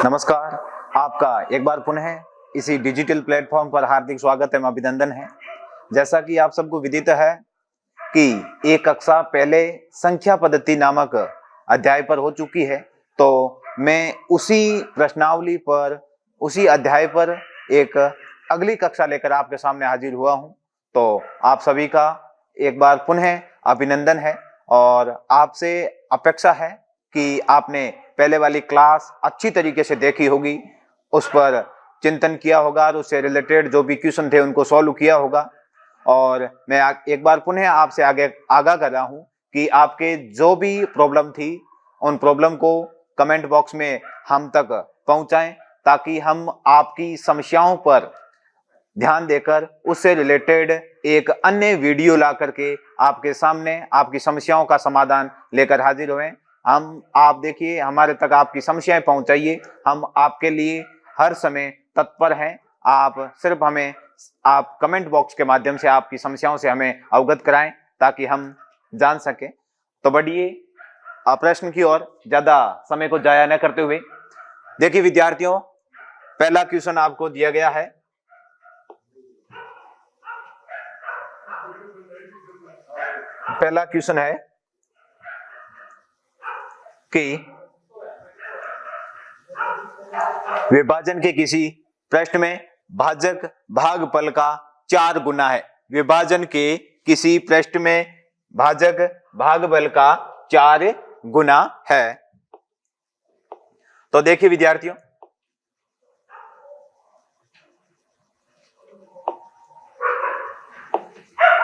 नमस्कार, आपका एक बार पुनः इसी डिजिटल प्लेटफॉर्म पर हार्दिक स्वागत एवं अभिनंदन है। जैसा कि आप सबको विदित है कि एक कक्षा पहले संख्या पद्धति नामक अध्याय पर हो चुकी है, तो मैं उसी प्रश्नावली पर, उसी अध्याय पर एक अगली कक्षा लेकर आपके सामने हाजिर हुआ हूं। तो आप सभी का एक बार पुनः अभिनंदन है और आपसे अपेक्षा है कि आपने पहले वाली क्लास अच्छी तरीके से देखी होगी, उस पर चिंतन किया होगा और उससे रिलेटेड जो भी क्वेश्चन थे उनको सॉल्व किया होगा। और मैं एक बार पुनः आपसे आगाह कर रहा हूं कि आपके जो भी प्रॉब्लम थी उन प्रॉब्लम को कमेंट बॉक्स में हम तक पहुंचाएं, ताकि हम आपकी समस्याओं पर ध्यान देकर उससे रिलेटेड एक अन्य वीडियो ला करके आपके सामने आपकी समस्याओं का समाधान लेकर हाजिर हुए। आप देखिए, हमारे तक आपकी समस्याएं पहुंचाइए, हम आपके लिए हर समय तत्पर हैं। आप सिर्फ हमें आप कमेंट बॉक्स के माध्यम से आपकी समस्याओं से हमें अवगत कराएं, ताकि हम जान सकें। तो बढ़िए प्रश्न की ओर, ज्यादा समय को जाया न करते हुए देखिए विद्यार्थियों, पहला क्वेश्चन आपको दिया गया है। पहला क्वेश्चन है कि विभाजन के किसी प्रश्न में भाजक भागफल का 4 गुना है। विभाजन के किसी प्रश्न में भाजक भागफल का 4 गुना है। तो देखिए विद्यार्थियों,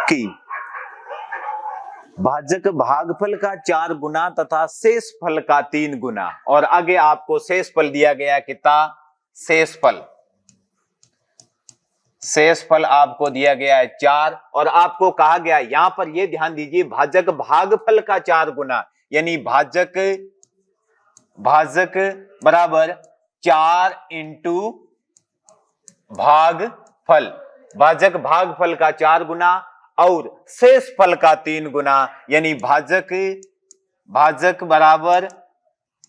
कि भाजक भागफल का 4 गुना तथा शेष फल का 3 गुना, और आगे आपको शेष फल दिया गया कितना, शेष फल आपको दिया गया है 4, और आपको कहा गया यहां पर यह ध्यान दीजिए, भाजक भागफल का 4 गुना, यानी भाजक बराबर 4 इंटू भागफल, भाजक भागफल का 4 गुना और शेष फल का 3 गुना, यानी भाजक बराबर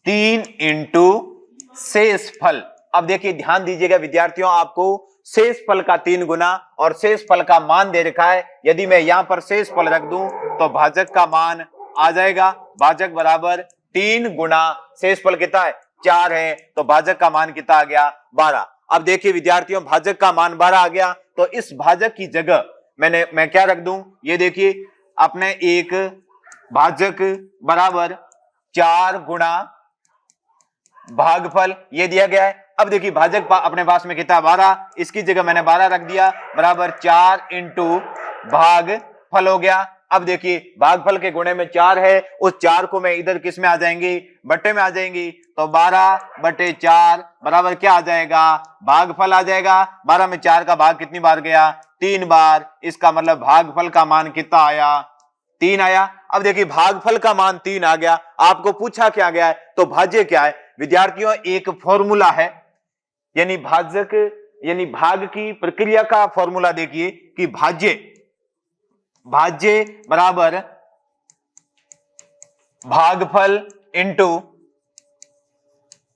3 इंटू शेष फल। अब देखिए ध्यान दीजिएगा विद्यार्थियों, आपको शेष फल का 3 गुना और शेष फल का मान दे रखा है। यदि मैं यहां पर शेष फल रख दूं तो भाजक का मान आ जाएगा, भाजक बराबर 3 गुना शेष फल कितना है, 4 है, तो भाजक का मान कितना आ गया, 12। अब देखिए विद्यार्थियों, भाजक का मान 12 आ गया, तो इस भाजक की जगह मैं क्या रख दूं, ये देखिए, अपने एक भाजक बराबर 4 गुना भागफल ये दिया गया है। अब देखिए भाजक अपने पास में कितना, 12, इसकी जगह मैंने 12 रख दिया, बराबर 4 इंटू भागफल हो गया। अब देखिए भागफल के गुणे में 4 है, उस 4 को मैं इधर किस में आ जाएंगी, बट्टे में आ जाएंगी, तो 12/4 बराबर क्या आ जाएगा, भागफल आ जाएगा। 12 में 4 का भाग कितनी बार गया, 3 बार, इसका मतलब भागफल का मान कितना आया, 3 आया। अब देखिए भागफल का मान 3 आ गया, आपको पूछा क्या गया है, तो भाज्य क्या है विद्यार्थियों, एक फॉर्मूला है, यानी भाग की प्रक्रिया का फॉर्मूला देखिए कि भाज्य बराबर भागफल इंटू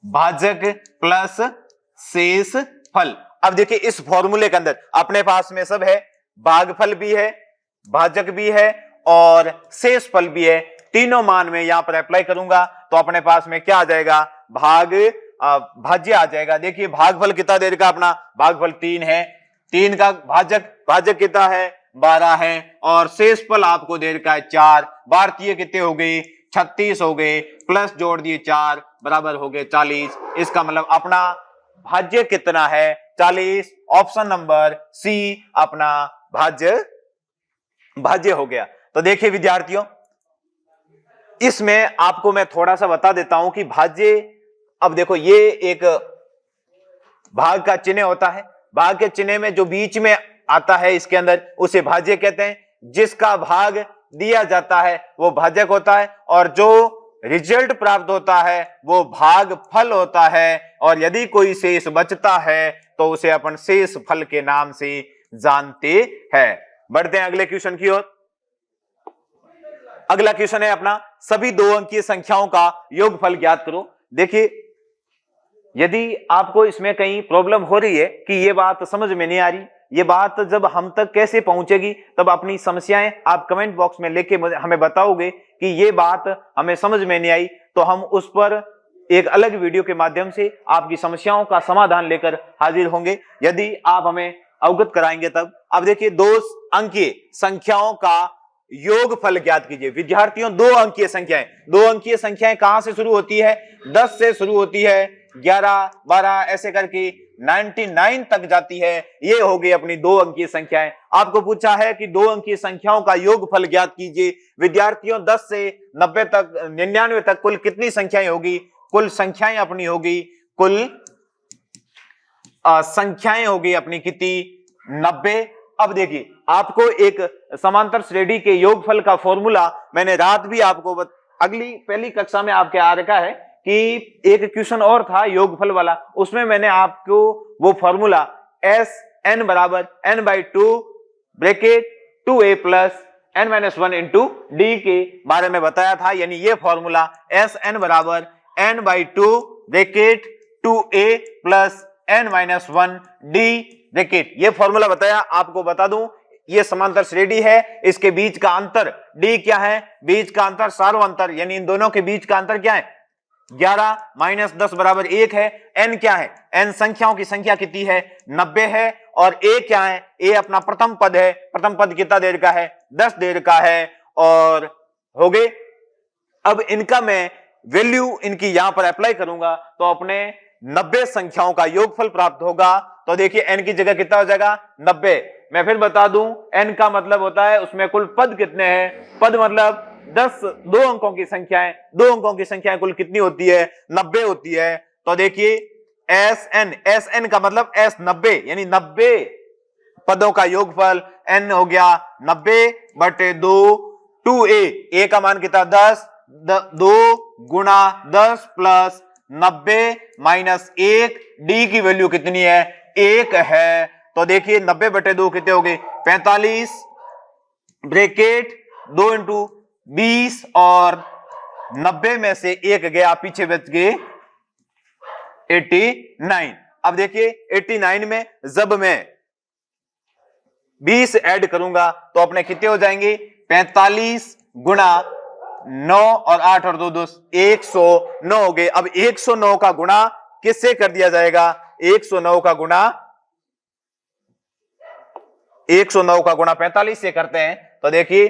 भाजक प्लस शेष फल। अब देखिए इस फॉर्मूले के अंदर अपने पास में सब है, भागफल भी है, भाजक भी है और शेष फल भी है। तीनों मान में यहां पर अप्लाई करूंगा तो अपने पास में क्या आ जाएगा, भाज्य आ जाएगा। देखिए भागफल कितना देर का, अपना भागफल 3 है, 3 का भाजक कितना है, 12 है, और शेष फल आपको देर का है 4। भारतीय कितने हो गए, 36 हो गए, प्लस जोड़ दिए 4 बराबर हो गए 40। इसका मतलब अपना भाज्य कितना है, 40। ऑप्शन नंबर सी अपना भाज्य हो गया। तो देखिए विद्यार्थियों, इसमें आपको मैं थोड़ा सा बता देता हूं कि भाज्य, अब देखो ये एक भाग का चिन्ह होता है, भाग के चिन्ह में जो बीच में आता है इसके अंदर उसे भाज्य कहते हैं। जिसका भाग दिया जाता है वो भाजक होता है, और जो रिजल्ट प्राप्त होता है वो भागफल होता है, और यदि कोई शेष बचता है तो उसे अपन शेष फल के नाम से जानते हैं। बढ़ते हैं अगले क्वेश्चन की ओर। अगला क्वेश्चन है अपना, सभी 2 अंकीय संख्याओं का योगफल ज्ञात करो। देखिए यदि आपको इसमें कहीं प्रॉब्लम हो रही है कि ये बात समझ में नहीं आ रही, ये बात जब हम तक कैसे पहुंचेगी, तब अपनी समस्याएं आप कमेंट बॉक्स में लेके हमें बताओगे कि ये बात हमें समझ में नहीं आई, तो हम उस पर एक अलग वीडियो के माध्यम से आपकी समस्याओं का समाधान लेकर हाजिर होंगे, यदि आप हमें अवगत कराएंगे तब। अब देखिए, 2 अंकीय संख्याओं का योगफल ज्ञात कीजिए। विद्यार्थियों, 2 अंकीय संख्याएं, 2 अंकीय संख्याएं कहां से शुरू होती है? 10 से शुरू होती है, 11, 12 ऐसे करके 99 तक जाती है। ये हो गई अपनी 2 अंकीय संख्याएं। आपको पूछा है कि 2 अंकीय संख्याओं का योगफल ज्ञात कीजिए। विद्यार्थियों, 10 से 90 तक 99 तक कुल कितनी संख्याएं होगी? कुल संख्याएं अपनी होगी, कुल संख्याएं होगी अपनी कितनी? 90। अब देखिए, आपको एक समांतर श्रेणी के योगफल का फॉर्मूला मैंने रात भी आपको पहली कक्षा में आपके आ रखा है कि एक क्वेश्चन और था योगफल वाला, उसमें मैंने आपको वो फॉर्मूला एस एन बराबर n by 2 bracket 2a plus n minus 1 into d के बारे में बताया था। यानी ये फॉर्मूला एस एन बराबर n by 2 bracket 2a plus n minus 1 d bracket, ये फॉर्मूला बताया। आपको बता दूं, ये समांतर श्रेणी है, इसके बीच का अंतर d क्या है? बीच का अंतर सार्वअंतर, यानी इन दोनों के बीच का अंतर क्या है? 11 माइनस 10 बराबर 1 है। n क्या है? n संख्याओं की संख्या कितनी है? 90 है। और a क्या है? a अपना प्रथम पद है। प्रथम पद कितना देर का है? 10 देर का है। और हो गए। अब इनका मैं वैल्यू इनकी यहां पर अप्लाई करूंगा तो अपने 90 संख्याओं का योगफल प्राप्त होगा। तो देखिए, n की जगह कितना हो जाएगा? 90। मैं फिर बता दूं, n का मतलब होता है उसमें कुल पद कितने हैं? पद मतलब 10 2 अंकों की संख्याएं, 2 अंकों की संख्याएं कुल कितनी होती है? 90 होती है। तो देखिए, एस एन का मतलब एस 90, यानी 90 पदों का योगफल n हो गया 90 बटे 2 2a, a का मान कितना? 10, 2 गुणा 10 प्लस 90 माइनस 1, डी की वैल्यू कितनी है? 1 है। तो देखिए, 90 बटे 2 कितने हो गए? 45 ब्रैकेट 2 इंटू 20 और 90 में से 1 गया, पीछे बच गए 89। अब देखिए, 89 में जब मैं 20 ऐड करूंगा तो अपने कितने हो जाएंगे? 45 गुणा 9 और 8 और 2 2 109 हो गए। अब 109 का गुणा किससे कर दिया जाएगा? 109 का गुणा 45 से करते हैं। तो देखिए,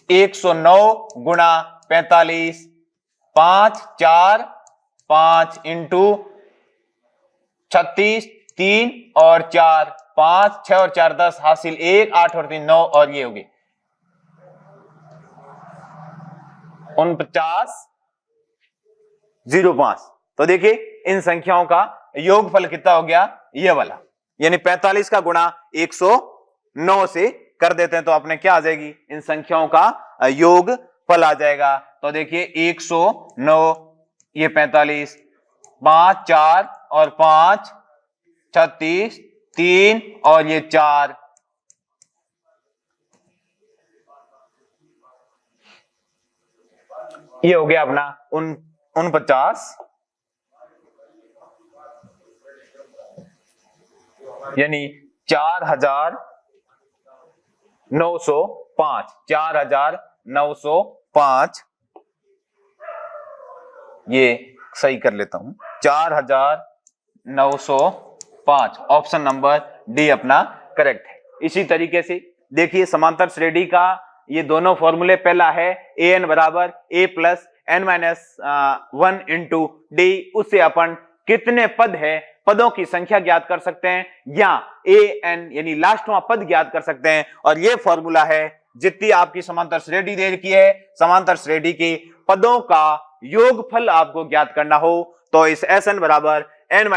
109 गुणा 45, 5 4 5 इंटू 36, 3 और 4 5, 6 और 4 10 हासिल 1, 8 और 3 9 और ये होगी 49,05। तो देखिए, इन संख्याओं का योगफल कितना हो गया? ये वाला, यानी 45 का गुणा 109 से कर देते हैं तो आपने क्या आ जाएगी? इन संख्याओं का योगफल आ जाएगा। तो देखिए, 109 ये 45, 5 4 और 5 36, 3 और ये 4, ये हो गया अपना 49, यानी 4,905, 4,905। ये सही कर लेता हूं, 4,905। ऑप्शन नंबर डी अपना करेक्ट है। इसी तरीके से देखिए, समांतर श्रेणी का ये दोनों फॉर्मूले, पहला है ए एन बराबर a plus n minus 1 into d, उससे अपन कितने पद है, पदों की संख्या ज्ञात कर सकते हैं, या ए एन यानी लास्टवां पद ज्ञात कर सकते हैं। और ये फॉर्मूला है, जितनी आपकी समांतर श्रेणी दे रखी है, समांतर श्रेणी के पदों का योगफल आपको ज्ञात करना हो तो इस एस एन बराबर n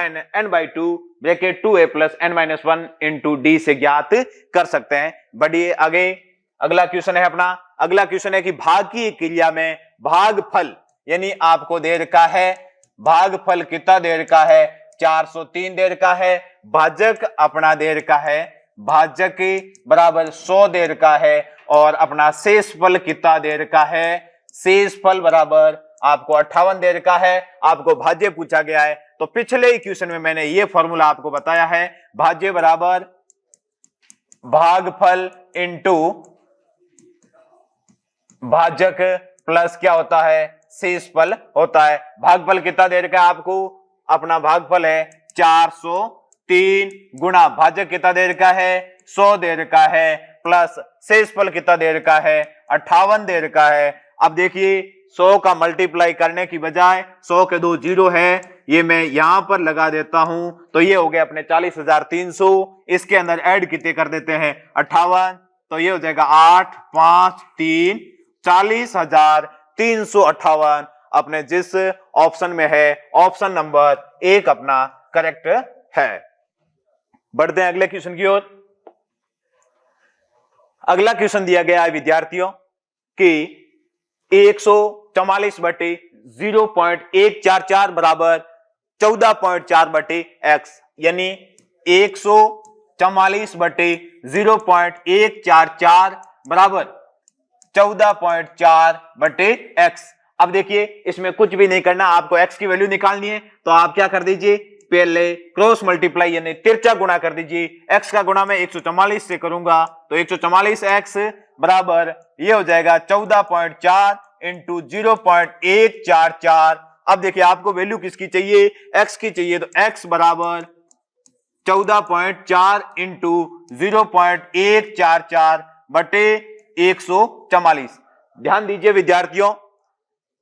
by 2 bracket 2a plus n minus 1 into D से ज्ञात कर सकते हैं। बढ़िए आगे, अगला क्वेश्चन है अपना। अगला क्वेश्चन है कि भाग की क्रिया में भागफल, यानी आपको दे रखा है भागफल कितना दे रखा है? 403 दे रखा है। भाजक अपना दे रखा है, भाजक बराबर 100 दे रखा है। और अपना शेषफल कितना दे रखा है? शेषफल बराबर आपको 58 दे रखा है। आपको भाज्य पूछा गया है तो पिछले इक्वेशन में मैंने ये फॉर्मूला आपको बताया है, भाज्य बराबर भागफल इनटू भाजक प्लस क्या होता है, शेषफल होता है। भागफल कितना दे रखा है आपको, अपना भागफल है 403 गुणा भाजक कितना दे रखा है 100 दे रखा है, प्लस शेषफल कितना दे रखा है 58 दे रखा है। अब देखिए 100 का मल्टीप्लाई करने की बजाय 100 के 2 जीरो है, ये मैं यहां पर लगा देता हूं, तो ये हो गया अपने 40,300। इसके अंदर ऐड कितने कर देते हैं 58, तो ये हो जाएगा 8 5 3 40,358। अपने जिस ऑप्शन में है ऑप्शन नंबर 1 अपना करेक्ट है। बढ़ते हैं अगले क्वेश्चन की ओर। अगला क्वेश्चन दिया गया है विद्यार्थियों कि 144/0.144 बराबर 14.4/x, यानी 144/0.144 बराबर 14.4/x। अब देखिए इसमें कुछ भी नहीं करना, आपको x की वैल्यू निकालनी है, तो आप क्या कर दीजिए, पहले क्रॉस मल्टीप्लाई यानी तिरछा गुणा कर दीजिए। x का गुणा मैं 144 से करूंगा, तो 144x बराबर ये हो जाएगा 14.4 इंटू 0.144। अब देखिए आपको वैल्यू किसकी चाहिए, x की चाहिए, तो x बराबर 14.4 इंटू 0.144 बटे 144। ध्यान दीजिए विद्यार्थियों,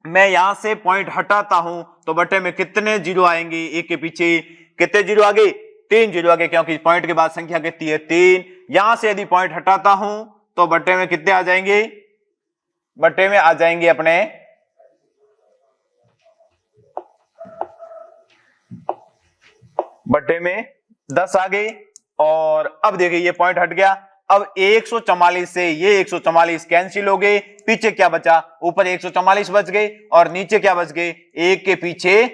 मैं यहां से पॉइंट हटाता हूं तो बटे में कितने जीरो आएंगे, एक के पीछे कितने जीरो आगे, 3 जीरो आगे, क्योंकि पॉइंट के बाद संख्या कितनी है 3। यहां से यदि पॉइंट हटाता हूं तो बटे में कितने आ जाएंगे, बटे में आ जाएंगे अपने बटे में 10 आ गए। और अब देखिए ये पॉइंट हट गया, अब 144 से ये 144 कैंसिल हो गए, पीछे क्या बचा, ऊपर 144 बच गए और नीचे क्या बच गए, एक के पीछे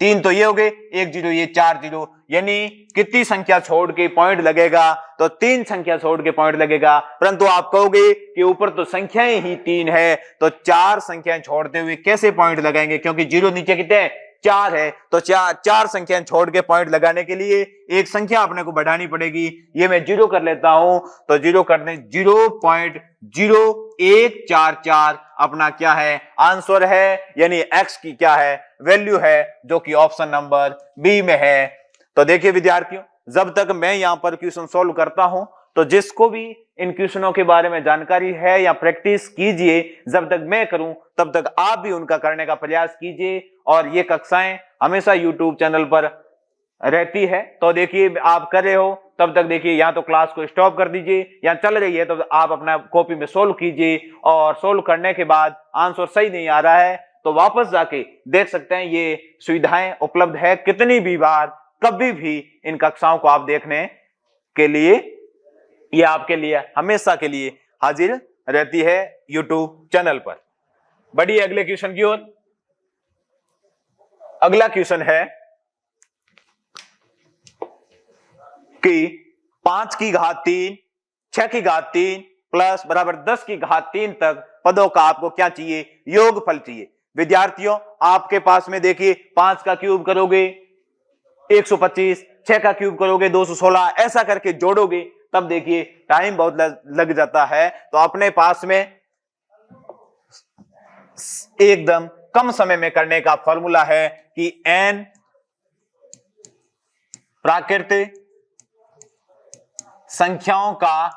3, तो ये हो गए 1 जीरो, ये 4 जीरो, यानी कितनी संख्या छोड़ के पॉइंट लगेगा, तो 3 संख्या छोड़ के पॉइंट लगेगा। परंतु आप कहोगे कि ऊपर तो संख्याएं ही 3 है, तो 4 संख्याएं छोड़ते हुए कैसे पॉइंट लगाएंगे, क्योंकि जीरो नीचे कितने हैं 4 है, तो 4 संख्याएं छोड़ के पॉइंट लगाने के लिए एक संख्या अपने को बढ़ानी पड़ेगी। ये मैं जीरो कर लेता हूं, तो जीरो करने 0.0144 अपना क्या है आंसर है, यानी x की क्या है वैल्यू है, जो कि ऑप्शन नंबर बी में है। तो देखिए विद्यार्थियों, जब तक मैं यहां पर क्वेश्चन सॉल्व करता हूं, तो जिसको भी इन क्वेश्चनों के बारे में जानकारी है या प्रैक्टिस कीजिए, जब तक मैं करूं तब तक आप भी उनका करने का प्रयास कीजिए। और ये कक्षाएं हमेशा YouTube चैनल पर रहती है, तो देखिए आप कर रहे हो तब तक देखिए, या तो क्लास को स्टॉप कर दीजिए, या चल रही है तो आप अपना कॉपी में सोल्व कीजिए, और सोल्व करने के बाद आंसर सही नहीं आ रहा है तो वापस जाके देख सकते हैं। ये सुविधाएं उपलब्ध है, कितनी भी बार कभी भी इन कक्षाओं को आप देखने के लिए, ये आपके लिए हमेशा के लिए हाजिर रहती है YouTube चैनल पर। बढ़िए अगले क्वेश्चन की ओर। अगला क्वेश्चन है कि 5 की घात 3, 6 की घात 3 प्लस बराबर 10 की घात 3 तक पदों का आपको क्या चाहिए, योगफल चाहिए। विद्यार्थियों आपके पास में देखिए 5 का क्यूब करोगे 125, 6 का क्यूब करोगे 216, ऐसा करके जोड़ोगे, तब देखिए टाइम बहुत लग जाता है। तो अपने पास में एकदम कम समय में करने का फॉर्मूला है कि n प्राकृतिक संख्याओं का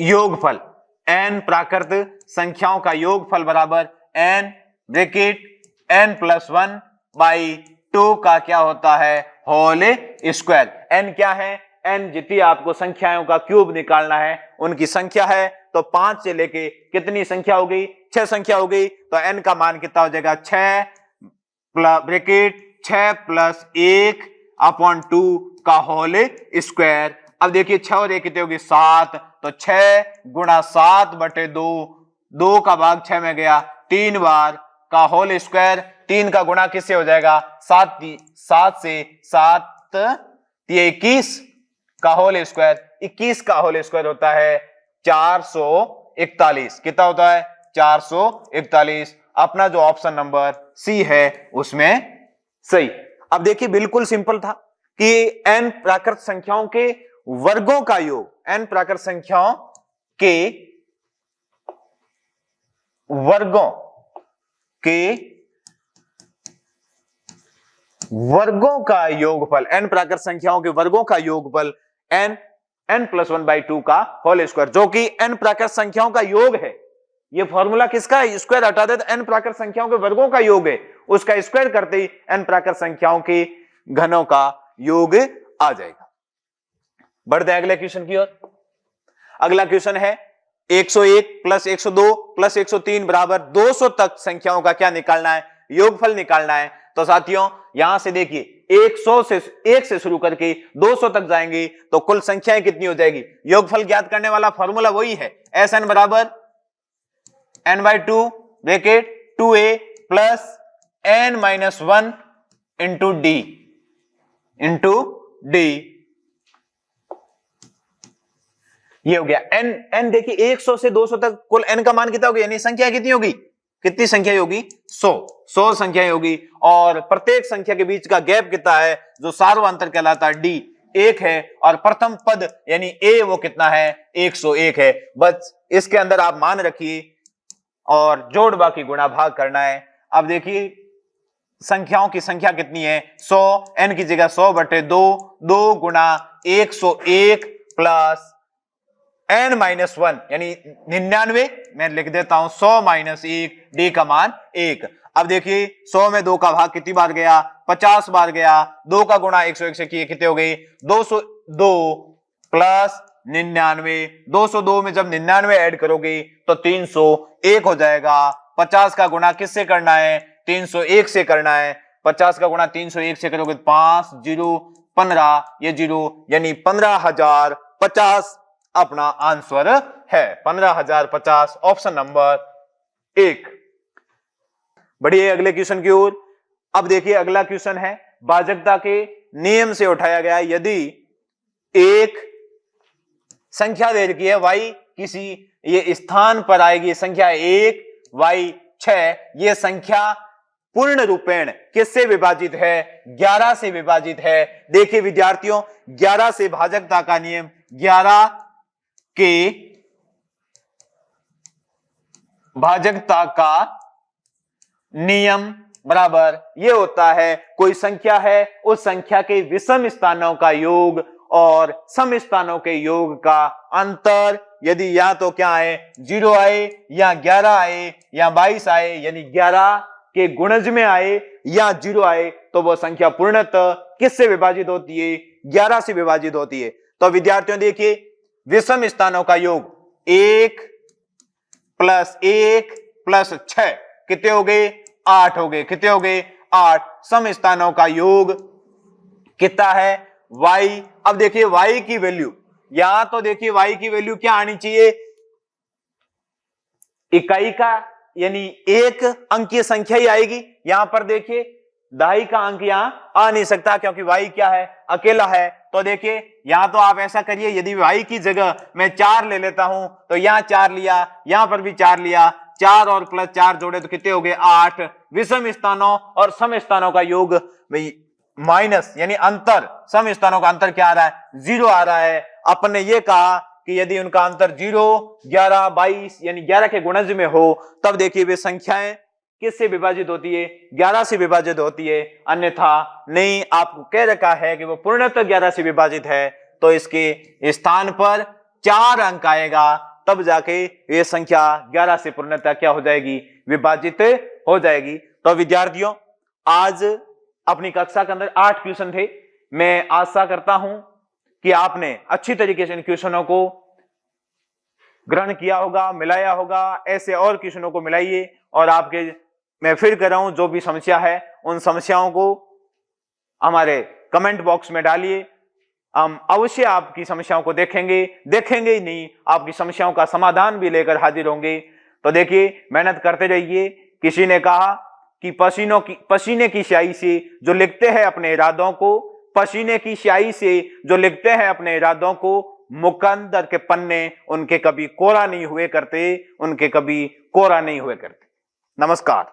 योगफल, n प्राकृतिक संख्याओं का योगफल बराबर n ब्रैकेट n+1 बाई 2 का क्या होता है होल स्क्वायर। n क्या है, n जितनी आपको संख्याओं का क्यूब निकालना है उनकी संख्या है, तो 5 से लेके कितनी संख्या हो गई, 6 संख्या हो गई, तो n का मान कितना हो जाएगा 6 ब्रैकेट 6 + 1/2 का होल स्क्वायर। अब देखिए 6 और 1 कितने होगी 7, तो 6 × 7/2, 2 का भाग 6 में गया 3 बार का होल स्क्वायर। 3 का गुणा किससे हो जाएगा 7 से 7 ये 21 का होल स्क्वायर, 21 का होल स्क्वायर होता है 441। कितना होता है 441। अपना जो ऑप्शन नंबर सी है उसमें सही। अब देखिए बिल्कुल सिंपल था कि n प्राकृत संख्याओं के वर्गों का योग, n प्राकृत संख्याओं के वर्गों का योगफल, n प्राकृत संख्याओं के वर्गों का योगफल n+1/2 का होल स्क्वायर, जो कि n प्राकृत संख्याओं का योग है। ये फॉर्मूला किसका है? स्क्वायर हटा दे तो n प्राकृत संख्याओं के वर्गों का योग है, उसका स्क्वायर करते ही n प्राकृत संख्याओं के घनों का योग आ जाएगा। बढ़ते हैं अगले क्वेश्चन की ओर। अगला क्वेश्चन है 101 + 102 + 103 बराबर 200 तक संख्याओं का क्या निकालना है? योगफल निकालना है। तो साथियों यहां से देखिए 1 से शुरू करके 200 तक जाएंगे तो कुल संख्याएं कितनी हो जाएगी? योगफल ज्ञात करने वाला फॉर्मूला वही है, Sn बराबर n/2 bracket 2a plus n-1 into d। ये हो गया n देखिए 100 से 200 तक कुल n का मान कितना होगा, यानी संख्या कितनी होगी? कितनी संख्या होगी? 100 संख्या होगी। और प्रत्येक संख्या के बीच का गैप कितना है, जो सार्वअंतर कहलाता है d 1 है, और प्रथम पद यानी a वो कितना है? 101 है। बस इसके अंदर आप मान रखिए और जोड़ बाकी गुणा भाग करना है। अब देखिए संख्याओं की संख्या कितनी है? 100, n की जगह 100/2, 2 गुणा 101 प्लस n-1 यानी 99, मैं लिख देता हूं 100 - 1, d का मान 1। अब देखिए 100 में 2 का भाग कितनी बार गया? 50 बार गया। 2 का गुणा 101 से किए कितने हो गए? 202 प्लस 99। 202 में जब 99 ऐड करोगे तो 301 हो जाएगा। 50 का गुणा किससे करना है? 301 से करना है। 50 का गुणा 301 से करोगे 5 0 15, ये 0 यानी 15,050 अपना आंसर है। 15,050 ऑप्शन नंबर 1। बढ़िए अगले क्वेश्चन की ओर। अब देखिए अगला क्वेश्चन है भाजकता के नियम से उठाया गया। यदि एक संख्या दे रखी है y किसी ये स्थान पर आएगी, संख्या 1 y 6, ये संख्या पूर्ण रूपेण किससे विभाजित है? 11 से विभाजित है। देखिए विद्यार्थियों 11 से भाजकता का नियम, 11 के भाजकता का नियम बराबर ये होता है, कोई संख्या है उस संख्या के विषम स्थानों का योग और सम स्थानों के योग का अंतर यदि या तो क्या आए 0 आए या 11 आए या 22 आए, यानी 11 के गुणज में आए या 0 आए, तो वह संख्या पूर्णतः किससे विभाजित होती है? 11 से विभाजित होती है। तो विद्यार्थियों देखिए विषम स्थानों का योग 1 + 1 + 6 कितने हो गए? 8 हो गए। कितने हो गए? 8। सम स्थानों का योग कितना है? y। अब देखिए y की वैल्यू, यहां तो देखिए y की वैल्यू क्या आनी चाहिए? इकाई का यानी एक अंकीय संख्या ही आएगी। यहां पर देखिए दहाई का अंक यहां आ नहीं सकता क्योंकि y क्या है? अकेला है। तो देखिए यहां तो आप ऐसा करिए, यदि y की जगह मैं 4 ले लेता हूं तो यहां 4 लिया, यहां पर भी 4 लिया, 4 और प्लस 4 जोड़े तो कितने हो गए? 8। विषम स्थानों और सम स्थानों का योग माइनस यानी अंतर, सम स्थानों का अंतर क्या आ रहा है? 0 आ रहा है। अपन ने ये कहा कि यदि उनका अंतर 0, 11, 22 यानी 11 के गुणज में हो तब देखिए वे संख्याएं किससे विभाजित होती है? 11 से विभाजित होती है, अन्यथा नहीं। आपको कह रखा है कि वो पूर्णतः 11 से विभाजित है, तो इसके स्थान पर 4 अंक आएगा, तब जाके ये संख्या 11 से पूर्णतः क्या हो जाएगी? विभाजित हो जाएगी। तो विद्यार्थियों आज अपनी कक्षा के अंदर 8 क्वेश्चन थे। मैं आशा करता हूं कि आपने अच्छी तरीके से इन क्वेश्चनों को ग्रहण किया होगा, मिलाया होगा। ऐसे और क्वेश्चनों को मिलाइए और आपके, मैं फिर कर रहा हूं, जो भी समस्या है उन समस्याओं को हमारे कमेंट बॉक्स में डालिए। हम अवश्य आपकी समस्याओं को देखेंगे ही नहीं, आपकी समस्याओं का समाधान भी लेकर हाजिर होंगे। तो देखिए मेहनत करते रहिए। किसी ने कहा कि पसीने की स्याही से जो लिखते हैं अपने इरादों को, पसीने की स्याही से जो लिखते हैं अपने इरादों को, मुकद्दर के पन्ने उनके कभी कोरा नहीं हुए करते, उनके कभी कोरा नहीं हुए करते। नमस्कार।